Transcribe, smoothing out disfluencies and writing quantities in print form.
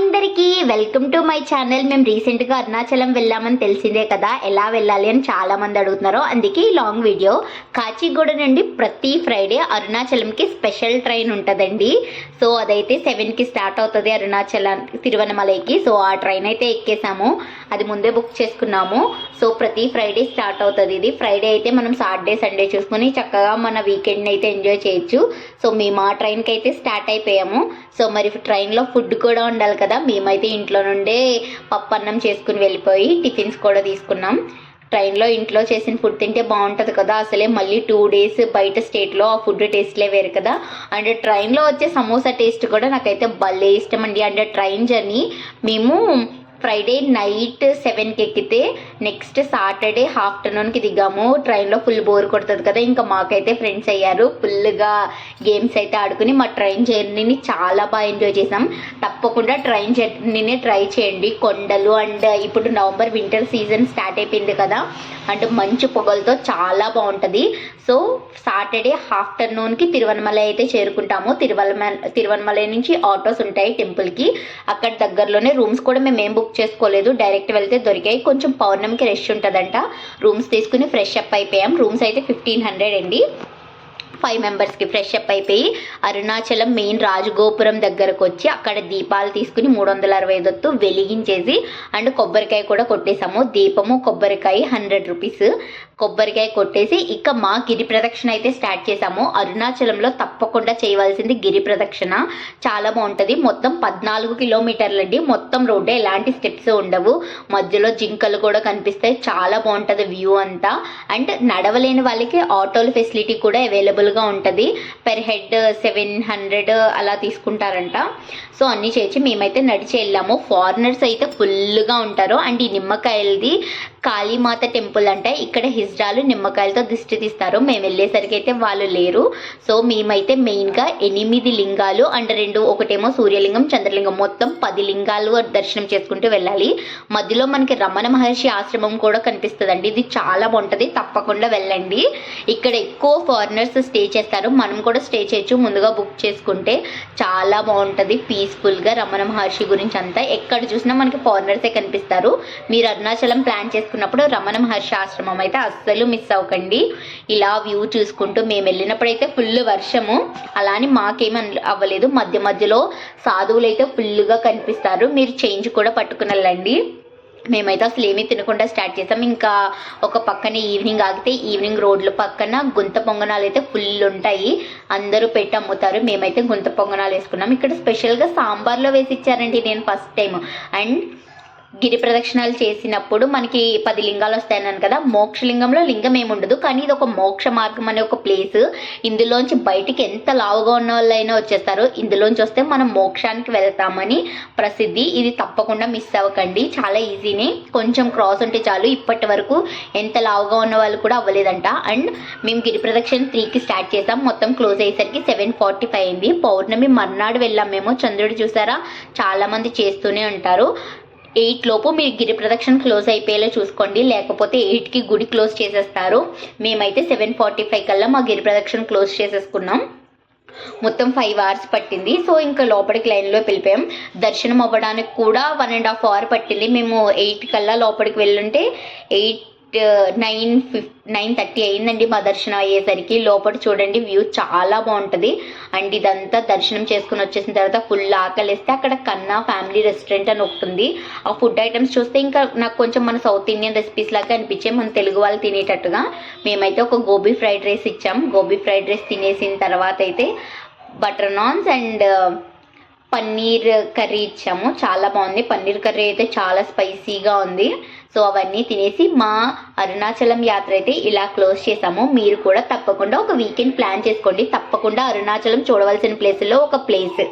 అందరికీ welcome to my channel. మేము రీసెంట్గా అరుణాచలం వెళ్ళామని తెలిసిందే కదా, ఎలా వెళ్ళాలి అని చాలా మంది అడుగుతున్నారు. అందుకే ఈ లాంగ్ వీడియో. కాచిగూడ నుండి ప్రతి ఫ్రైడే అరుణాచలంకి స్పెషల్ ట్రైన్ ఉంటుందండి. సో అదైతే 7కి స్టార్ట్ అవుతుంది అరుణాచలం తిరువనమలైకి. సో ఆ ట్రైన్ అయితే ఎక్కేసాము, అది ముందే బుక్ చేసుకున్నాము. సో ప్రతి ఫ్రైడే స్టార్ట్ అవుతుంది ఇది. ఫ్రైడే అయితే మనం సాటర్డే సండే చూసుకొని చక్కగా మన వీకెండ్ని అయితే ఎంజాయ్ చేయొచ్చు. సో మేము ఆ ట్రైన్కి అయితే స్టార్ట్ అయిపోయాము. సో మరి ట్రైన్లో ఫుడ్ కూడా ఉండాలి కదా, మేమైతే ఇంట్లో నుండే పప్పు అన్నం చేసుకుని వెళ్ళిపోయి టిఫిన్స్ కూడా తీసుకున్నాం. ట్రైన్లో ఇంట్లో చేసిన ఫుడ్ తింటే బాగుంటుంది కదా, అసలే మళ్ళీ 2 days బయట స్టేట్లో ఆ ఫుడ్ టేస్ట్లే వేరు కదా. అండ్ ట్రైన్లో వచ్చే సమోసా టేస్ట్ కూడా నాకైతే భలే ఇష్టం అండి. అండ్ ట్రైన్ జర్నీ మేము ఫ్రైడే నైట్ 7కి ఎక్కితే నెక్స్ట్ సాటర్డే ఆఫ్టర్నూన్కి దిగాము. ట్రైన్లో ఫుల్ బోర్ కొడుతుంది కదా, ఇంకా మాకైతే ఫ్రెండ్స్ అయ్యారు. ఫుల్గా గేమ్స్ అయితే ఆడుకుని మా ట్రైన్ జర్నీని చాలా బాగా ఎంజాయ్ చేసాం. తప్పకుండా ట్రైన్ జర్నీని ట్రై చేయండి. కొండలు అండ్ ఇప్పుడు నవంబర్ వింటర్ సీజన్ స్టార్ట్ అయిపోయింది కదా, అండ్ మంచు పొగలతో చాలా బాగుంటుంది. సో సాటర్డే ఆఫ్టర్నూన్కి తిరువనమలై అయితే చేరుకుంటాము. తిరువనమలై నుంచి ఆటోస్ ఉంటాయి టెంపుల్కి, అక్కడ దగ్గరలోనే. రూమ్స్ కూడా మేము ఏం బుక్ చేసుకోలేదు, డైరెక్ట్ వెళ్తే దొరికాయి. కొంచెం పౌర్ణమికి రష్ ఉంటుందంట. రూమ్స్ తీసుకుని ఫ్రెష్ అప్ అయిపోయాం. రూమ్స్ అయితే 1500 అండి. 5 మెంబర్స్కి ఫ్రెష్ అప్ అయిపోయి అరుణాచలం మెయిన్ రాజగోపురం దగ్గరకు వచ్చి అక్కడ దీపాలు తీసుకుని 365 వెలిగించేసి అండ్ కొబ్బరికాయ కూడా కొట్టేసాము. దీపము కొబ్బరికాయ 100 రూపీస్. కొబ్బరికాయ కొట్టేసి ఇక మా గిరి ప్రదక్షిణ అయితే స్టార్ట్ చేసాము. అరుణాచలంలో తప్పకుండా చేయవలసింది గిరి ప్రదక్షిణ, చాలా బాగుంటుంది. మొత్తం 14 కిలోమీటర్లు అండి. మొత్తం రోడ్డే, ఎలాంటి స్టెప్స్ ఉండవు. మధ్యలో జింకలు కూడా కనిపిస్తాయి, చాలా బాగుంటుంది వ్యూ అంతా. అండ్ నడవలేని వాళ్ళకి ఆటోల ఫెసిలిటీ కూడా అవైలబుల్గా ఉంటుంది. పెర్ హెడ్ 700 అలా తీసుకుంటారంట. సో అన్నీ చేసి మేమైతే నడిచి వెళ్ళాము. ఫారినర్స్ అయితే ఫుల్గా ఉంటారు. అండ్ ఈ నిమ్మకాయలది కాళీమాత టెంపుల్ అంటే ఇక్కడ హిజ్రాలు నిమ్మకాయలతో దిష్టి తీస్తారు. మేము వెళ్ళేసరికి అయితే వాళ్ళు లేరు. సో మేమైతే మెయిన్గా 8 లింగాలు అండ్ 2, ఒకటేమో సూర్యలింగం చంద్రలింగం, మొత్తం 10 లింగాలు దర్శనం చేసుకుంటూ వెళ్ళాలి. మధ్యలో మనకి రమణ మహర్షి ఆశ్రమం కూడా కనిపిస్తుందండి. ఇది చాలా బాగుంటుంది, తప్పకుండా వెళ్ళండి. ఇక్కడ ఎక్కువ ఫారినర్స్ స్టే చేస్తారు, మనం కూడా స్టే చేయొచ్చు ముందుగా బుక్ చేసుకుంటే. చాలా బాగుంటుంది పీస్ఫుల్గా. రమణ మహర్షి గురించి అంతా ఎక్కడ చూసినా మనకి ఫారినర్సే కనిపిస్తారు. మీరు అరుణాచలం ప్లాన్ చేసుకున్నప్పుడు రమణ మహర్షి ఆశ్రమం అయితే అస్సలు మిస్ అవ్వకండి. ఇలా వ్యూ చూసుకుంటూ మేము వెళ్ళినప్పుడు అయితే ఫుల్ వర్షము, అలా అని మాకేమీ అవ్వలేదు. మధ్య మధ్యలో సాధువులు అయితే ఫుల్గా కనిపిస్తారు, మీరు చేంజ్ కూడా పట్టుకుని వెళ్ళండి. మేమైతే అసలు ఏమీ తినకుండా స్టార్ట్ చేసాం. ఇంకా ఒక పక్కన ఈవినింగ్ ఆగితే ఈవినింగ్ రోడ్ల పక్కన గుంత పొంగనాలు అయితే ఫుల్ ఉంటాయి, అందరూ పెట్టి అమ్ముతారు. మేమైతే గుంత పొంగనాలు వేసుకున్నాం. ఇక్కడ స్పెషల్గా సాంబార్లో వేసి ఇచ్చారండి, నేను ఫస్ట్ టైం. అండ్ గిరి ప్రదక్షిణాలు చేసినప్పుడు మనకి 10 లింగాలు వస్తాయన్నాను కదా, మోక్షలింగంలో లింగం ఏమి ఉండదు, కానీ ఇది ఒక మోక్ష మార్గం అనే ఒక ప్లేస్. ఇందులోంచి బయటికి ఎంత లావుగా ఉన్న వాళ్ళైనా వచ్చేస్తారు. ఇందులోంచి వస్తే మనం మోక్షానికి వెళ్తామని ప్రసిద్ధి. ఇది తప్పకుండా మిస్ అవ్వకండి, చాలా ఈజీనే. కొంచెం క్రాస్ ఉంటే చాలు. ఇప్పటి వరకు ఎంత లావుగా ఉన్న వాళ్ళు కూడా అవ్వలేదంట. అండ్ మేము గిరి ప్రదక్షిణ 3కి స్టార్ట్ చేసాం. మొత్తం క్లోజ్ అయ్యేసరికి 7:45 అయింది. పౌర్ణమి మర్నాడు వెళ్ళాం మేము. చంద్రుడు చూసారా, చాలా మంది చేస్తూనే ఉంటారు. 8 లోపు మీరు గిరి ప్రదక్షిణ క్లోజ్ అయిపోయేలా చూసుకోండి, లేకపోతే 8కి గుడి క్లోజ్ చేసేస్తారు. మేమైతే 7:45 కల్లా మా గిరి ప్రదక్షిణ క్లోజ్ చేసేసుకున్నాం. మొత్తం 5 hours పట్టింది. సో ఇంకా లోపలికి లైన్లో వెళ్ళిపోయాం. దర్శనం అవ్వడానికి కూడా 1.5 hour పట్టింది. మేము 8 కల్లా లోపలికి వెళ్ళుంటే 9:30 అయిందండి మా దర్శనం అయ్యేసరికి. లోపల చూడండి వ్యూ చాలా బాగుంటుంది. అండ్ ఇదంతా దర్శనం చేసుకుని వచ్చేసిన తర్వాత ఫుల్ ఆకలిస్తే అక్కడ కన్నా ఫ్యామిలీ రెస్టారెంట్ అని ఒకటి ఉంది. ఆ ఫుడ్ ఐటమ్స్ చూస్తే ఇంకా నాకు కొంచెం మన సౌత్ ఇండియన్ రెసిపీస్ లాగా అనిపించాయి, మన తెలుగు వాళ్ళు తినేటట్టుగా. మేమైతే ఒక గోబీ ఫ్రైడ్ రైస్ ఇచ్చాం. గోబీ ఫ్రైడ్ రైస్ తినేసిన తర్వాత అయితే butter naans and paneer curry ఇచ్చాము. చాలా బాగుంది. పన్నీర్ కర్రీ అయితే చాలా స్పైసీగా ఉంది. సో అవన్నీ తినేసి మా అరుణాచలం యాత్ర అయితే ఇలా క్లోజ్ చేసాము. మీరు కూడా తప్పకుండా ఒక వీకెండ్ ప్లాన్ చేసుకోండి. తప్పకుండా అరుణాచలం చూడవలసిన ప్లేస్లో ఒక ప్లేస్.